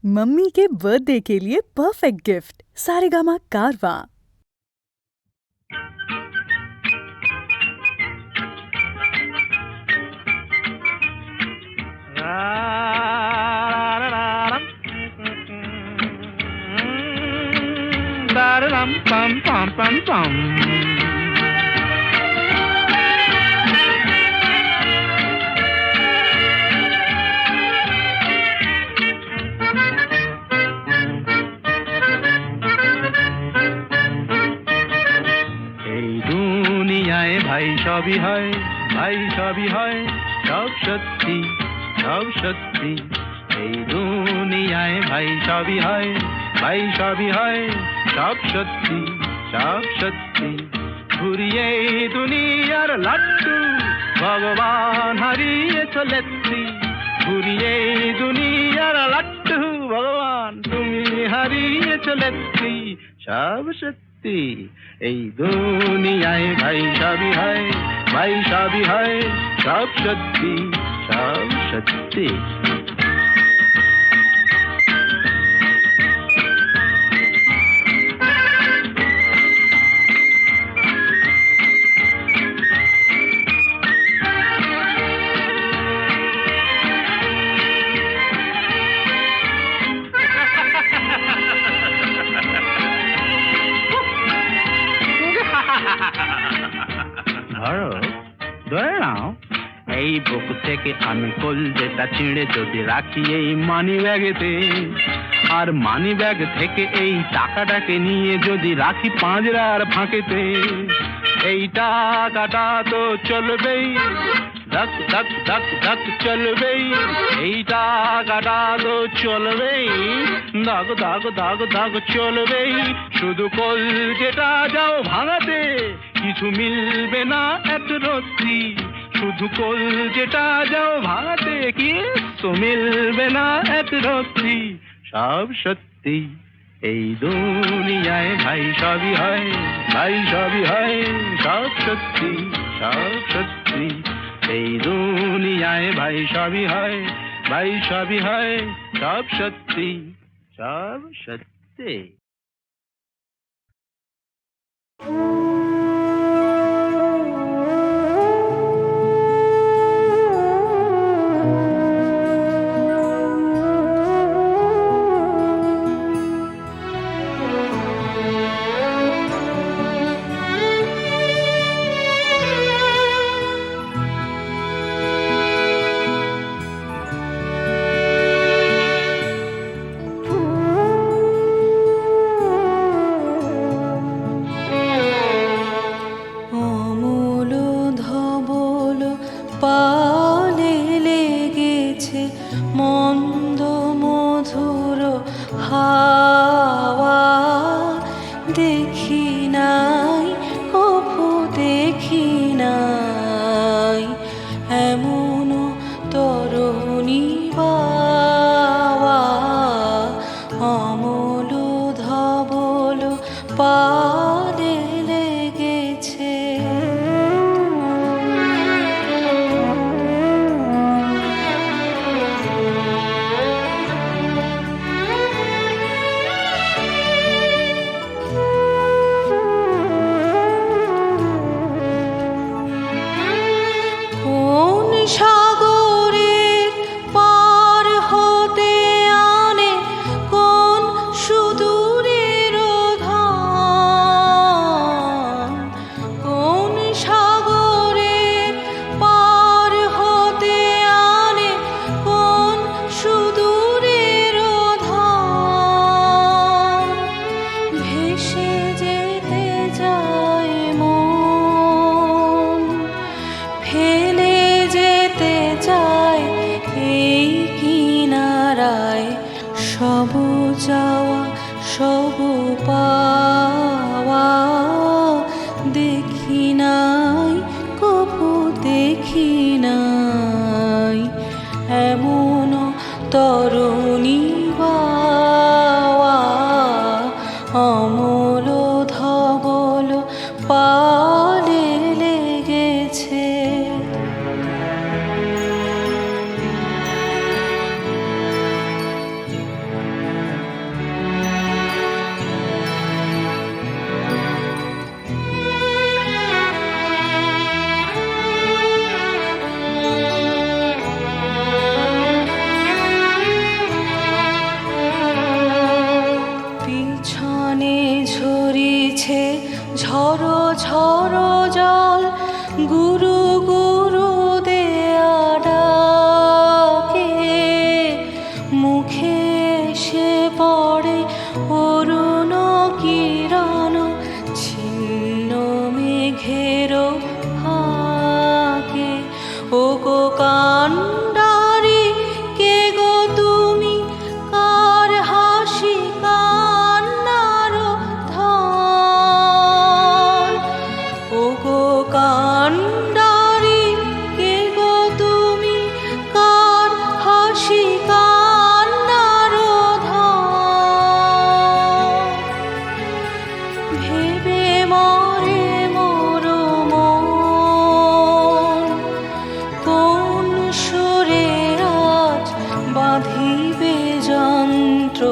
Mummy के birthday के लिए परफेक्ट गिफ्ट सारेगामा कारवां। ভাই সবই হয়, ভাই সবই হয়, সব সত্যি, সব সত্যি। এই দুনিয়ায় ভাই সবই হয়, ভাই সবই হয়, সব সত্যি, সব সত্যি। ঘুরিয়ে দুনিয়ার লাট্টু ভগবান হারিয়ে চলেছি, ঘুরিয়ে দুনিয়ার লাট্টু ভগবান তুমি হারিয়ে চলেছি, সব সত্যি। এই দুনিয়ায় ভাই সবই হয়, ভাই সবই হয়, সব সত্যি, সব সত্যি। ধরে নাও এই বুক থেকে আমি কলজেটা ছিঁড়ে যদি রাখি এই মানি ব্যাগেতে, আর মানি ব্যাগ থেকে এই টাকাটাকে নিয়ে যদি রাখি পাঁজরার ফাঁকেতে, এই টাকাটা তো চলবেই, ধক ধক ধক ধক চলবেই, এই টাকাটা তো চলবেই, দাগ দাগ দাগ দাগ চলবেই। শুধু কলজেটা যাও ভাঙাতে কিছু মিলবে না এত রত্তি, শুধু কলজেটা যাও ভাঙাতে কিছু মিলবে না এত রত্তি, সব সত্যি। এই দুনিয়ায় ভাই সবই হয়, ভাই সবই হয়, সব সত্যি, সব সত্যি। এই দুনিয়ায় ভাই সবই হয়, ভাই সবই হয়, সব সত্যি, সব সত্যি। পালে লেগেছে মন্দ মধুর হাওয়া, দেখি নাই কভু দেখি নাই এমন তরুণী বাওয়া, অমল ধবল পালে লেগেছে। সাগরের পার হতে আনে কোন সুদূরের ধান, কোন সাগরের পার হতে আনে কোন সুদূরের ধান, ভেসে যেতে যায় মন, ফেলে যেতে চায় এই কিনারায়, সব যাওয়া সব পাওয়া, দেখি নাই কভু দেখি নাই এমন তরুণী বাওয়া, অমল ধবল পালে লেগেছে। চোখে এসে পড়ে অরুণ কিরণ ছিন্ন মেঘের ফাঁকে। ও গো কান্ডারি কে গো তুমি, কার হাসি কান্নার ধন। ও গো কান্ডারি কে গো তুমি, কার হাসি কান্নার ধন। ভেবে মরে মোর মন, কোন সুরে আজ বাঁধিবে যন্ত্র,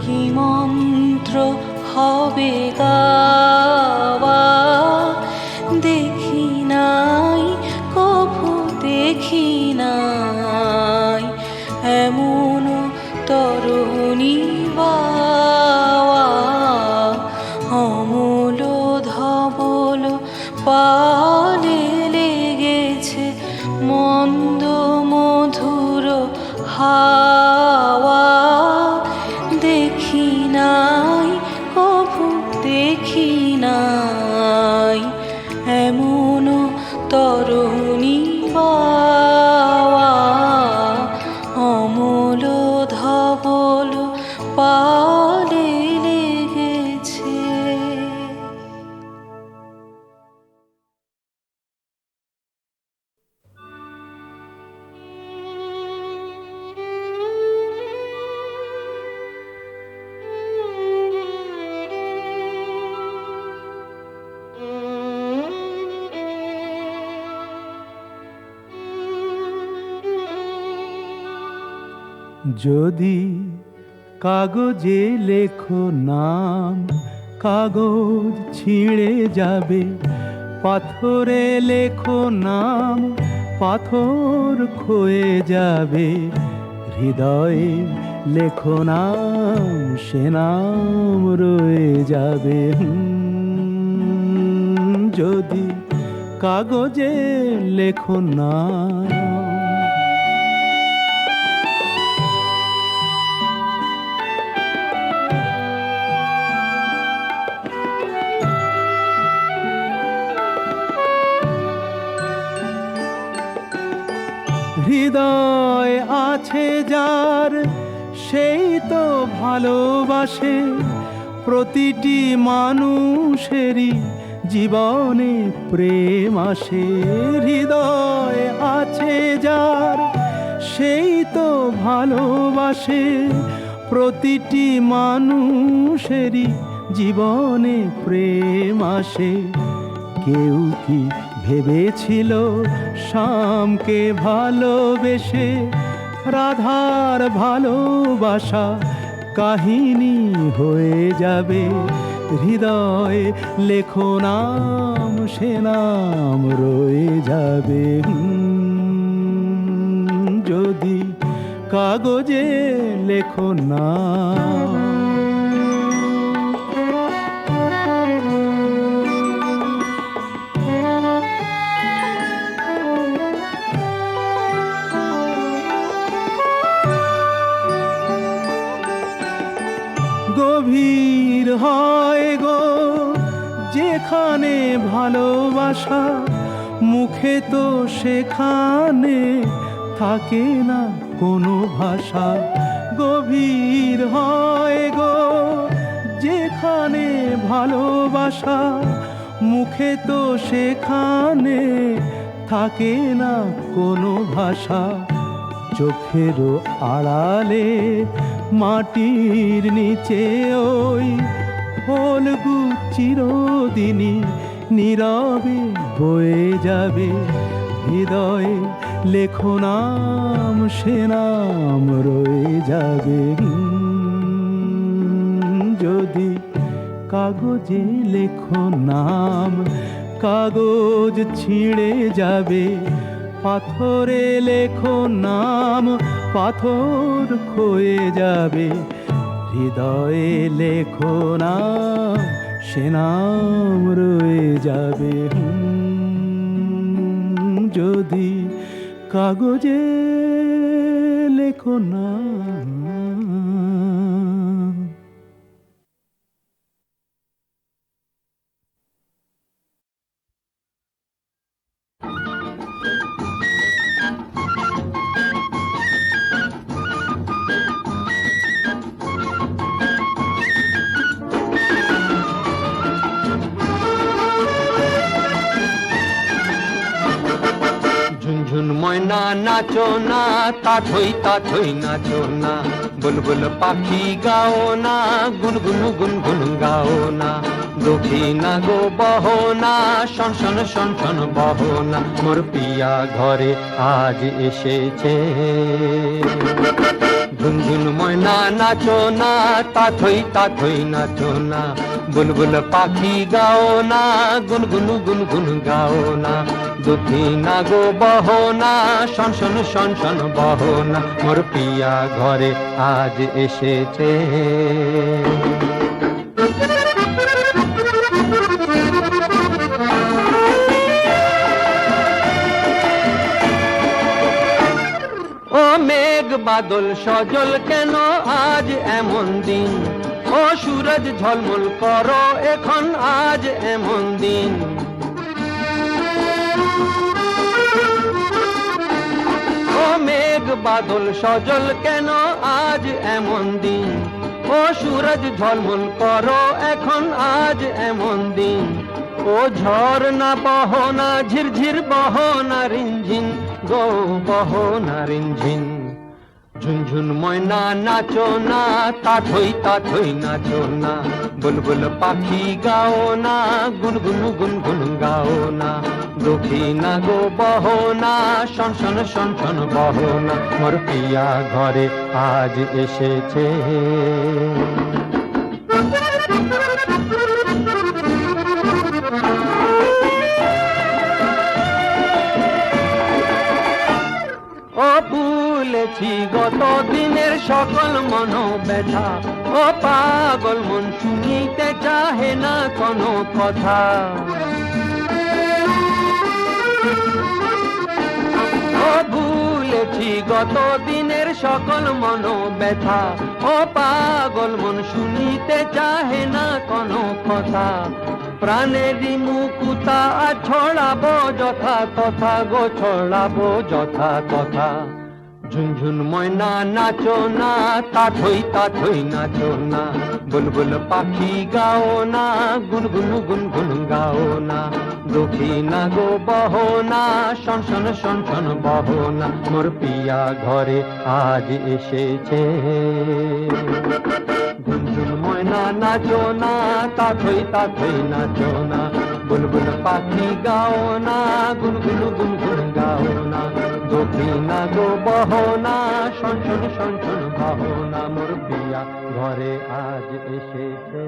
কি মন্ত্র হবে গাওয়া। দেখি নাই কভু দেখি নাই এমন তরুণী বাওয়া। অমল ধবল পালে লেগেছে মন্দ মধুর হাওয়া। দেখি নাই কভু দেখি নাই এমন তরুণী বাওয়া। অমল ধবল পালে লেগেছে। যদি কাগজে লেখো নাম, কাগজ ছিঁড়ে যাবে। পাথরে লেখো নাম, পাথর ক্ষয়ে যাবে। হৃদয়ে লেখো নাম, সে নাম রয়ে যাবে। যদি কাগজে লেখো নাম। হৃদয় আছে যার, সেই তো ভালোবাসে। প্রতিটি মানুষেরই জীবনে প্রেম আসে। হৃদয় আছে যার, সেই তো ভালোবাসে। প্রতিটি মানুষেরই জীবনে প্রেম আসে। কেউ কি ভেবেছিল শ্যামকে ভালোবেসে রাধার ভালোবাসা কাহিনী হয়ে যাবে। হৃদয়ে লেখো নাম, সে নাম রয়ে যাবে। যদি কাগজে লেখো নাম। গভীর হয় গো যেখানে ভালোবাসা, মুখে তো সেখানে থাকে না কোনো ভাষা। গভীর হয় গো যেখানে ভালোবাসা, মুখে তো সেখানে থাকে না কোনো ভাষা। চোখেরও আড়ালে মাটির নিচে ওই ফলগু চিরদিনই নীরবে বয়ে যাবে। হৃদয়ে লেখো নাম, সে নাম রয়ে যাবে। যদি কাগজে লেখো নাম, কাগজ ছিঁড়ে যাবে। পাথরে লেখো নাম, পাথর ক্ষয়ে যাবে। হৃদয়ে লেখো নাম, সে নাম রয়ে যাবে। যদি কাগজে লেখো নাম। নাচো না, তা থই নাচো না, বুলবুল পাখি গাও না, গুনগুন গুনগুন গাও না, দুঃখী না গো বহো না, শন শন শন শন বহো না, মোর পিয়া ঘরে আজ এসেছে। ঝুনঝুন ময়না নাচো না, তা থই নাচো না, বুলবুল পাখি গাও না, গুনগুন গুনগুন গাও না, দুঃখী না গো বহো না, শন শন শন শন বহো না, মোর পিয়া ঘরে আজ এসেছে। ও মেঘ বাদল সজল কেন আজ এমন দিন, ও সূরজ ঝলমল করো এখন আজ এমন দিন। ও মেঘ বাদল সজল কেন আজ এমন দিন, ও সূরজ ঝলমল করো এখন আজ এমন দিন। ও ঝড় না বহো না, ঝিরঝির বহো না রিনঝিন গো, বহো না রিনঝিন। ঝুনঝুন ময়না নাচো না, তা থই নাচো না, বুলবুল পাখি গাও না, গুনগুন গুনগুন গাও না, দুঃখী না গো বহো না, শন শন শন শন বহো না, মোর পিয়া ঘরে আজ এসেছে। ও ভুলেছি গত দিনের সকল মনোব্যথা, ও পাগল মন শুনিতে চাহে না কোনো কথা। ও ভুলেছি গত দিনের সকল মনোব্যথা, ও পাগল মন শুনিতে চাহে না কোনো কথা। প্রাণেরই মুকুতা ছড়াবো যথা তথা গো, ছড়াবো যথা তথা। ঝুনঝুন ময়না নাচো না, তা থই নাচো না, বুলবুল পাখি গাও না, গুনগুন গুনগুন গাও না, দুঃখী না গো বহো না, শন শন শন শন বহো না, মোর পিয়া ঘরে আজ এসেছে। ঝুনঝুন ময়না নাচো না, তা থই নাচো না, বুলবুল পাখি গাও না, গুনগুন গুনগুন গাও না, দুঃখী না গো বহো না, শন শন শন শন বহো না, মোর পিয়া ঘরে আজ এসেছে।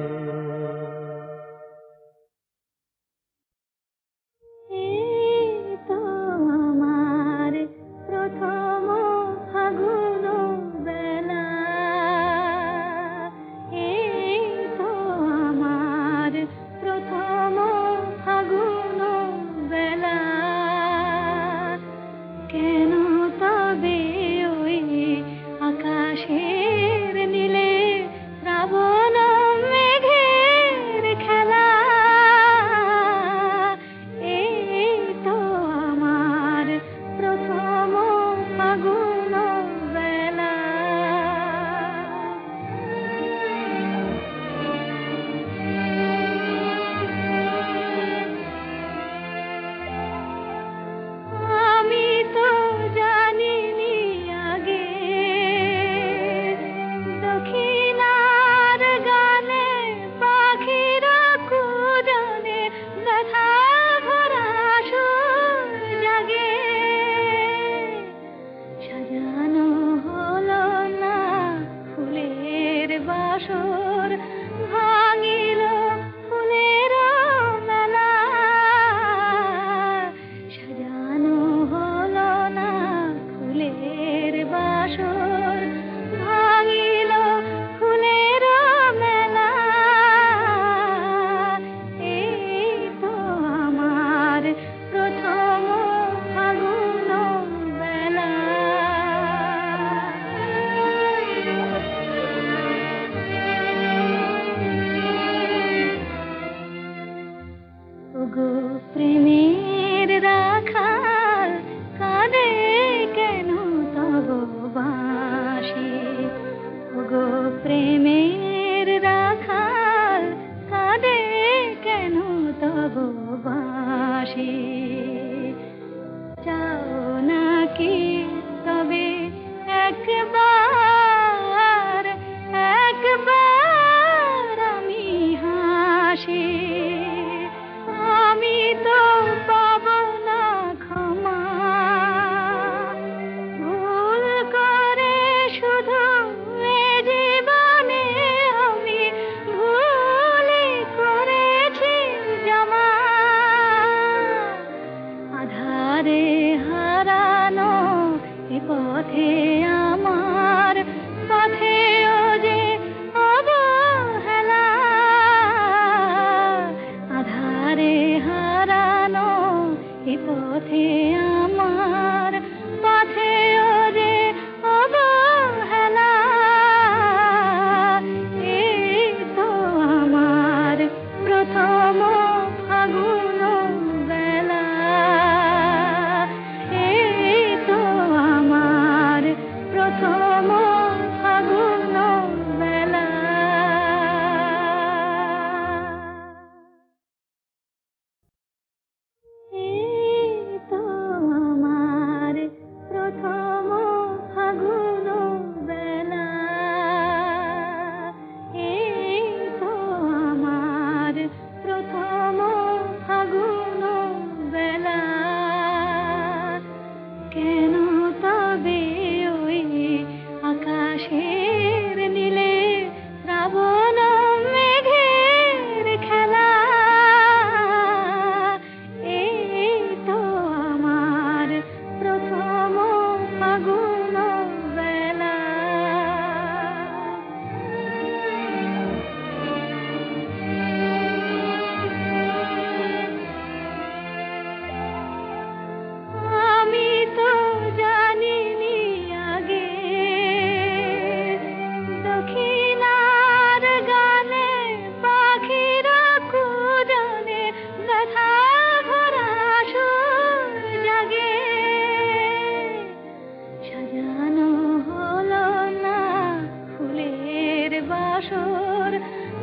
বাসর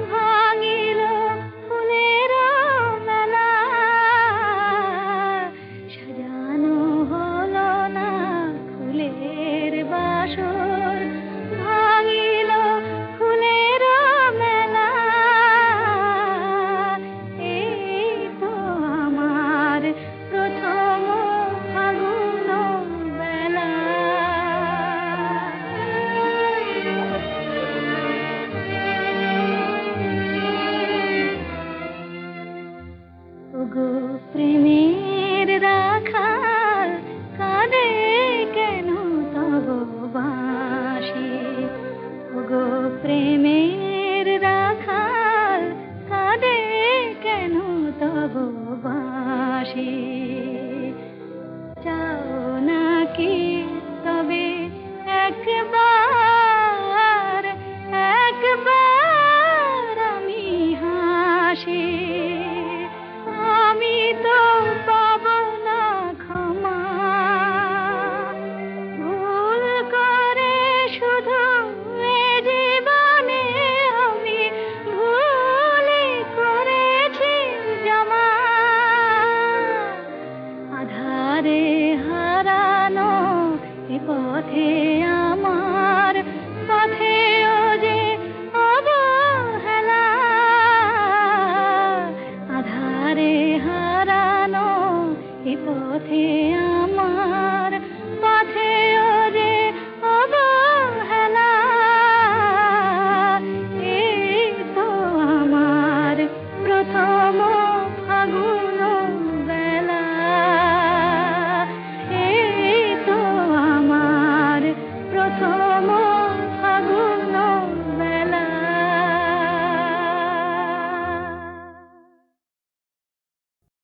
ভাঙিল ফুলের মেলা সাজানো হলো না ফুলের বাসর ভাঙিল ফুলের মেলা এই তো আমার প্রথম ফাগুন বেলা ওগো প্রেমের রাখাল কাঁদে কেন তব বাঁশি ওগো প্রেমের